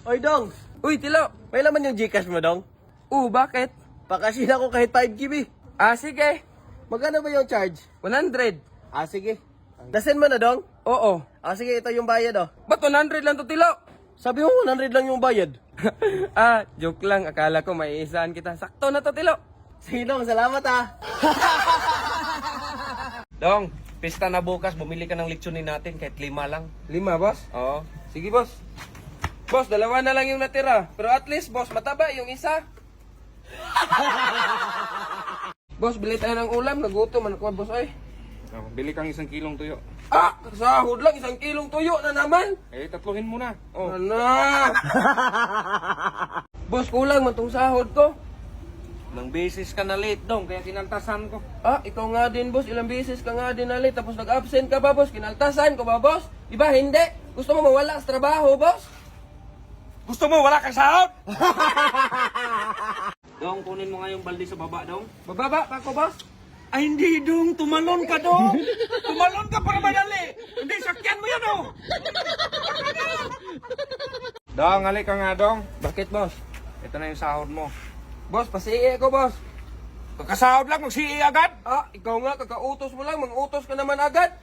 Oy, Dong! Uy, Tilo! May laman yung Gcash mo, Dong? Bakit? Pakasin ako kahit 5 GB. Sige. Magkano ba yung charge? 100. Sige. Nasend mo na, Dong? Oo. Sige, ito yung bayad, oh. Ba't 100 lang to, Tilo? Sabi mo, 100 lang yung bayad. Joke lang. Akala ko may isaan kita. Sakto na to, Tilo. Sige, Dong. Salamat, Dong, pista na bukas, bumili ka ng litsunin natin kahit 5 lang. 5, boss? Oo. Sige, boss. Boss, 2 na lang yung natira. Pero at least, boss, mataba yung isa. Boss, bili tayo ng ulam. Nagutom man ako, boss, ay. Bili kang 1 kilong tuyo. Sahod lang. 1 kilong tuyo na naman. Tatluhin mo na. Boss, kulang man tong sahod ko. Ilang beses ka na late, Dong, kaya kinantasan ko. Ikaw nga din, boss. Ilang beses ka nga din nalit. Tapos nag-absent ka ba, boss? Kinaltasan ko ba, boss? Iba, hindi. Gusto mo mawala sa trabaho, boss? Gusto mo, wala kang sahod? Dong, kunin mo nga yung balde sa baba, Dong. Bababa pa ako, boss? Ay, hindi, Dong. Tumalon ka, Dong. Tumalon ka para madali. Hindi, sakyan mo yan, oh. Dong, halik ka nga, Dong. Bakit, boss? Ito na yung sahod mo. Boss, pasiye ko, boss. Kakasahod lang, magsi'i agad. Ikaw nga, kakautos mo lang. Mang-utos ka naman agad.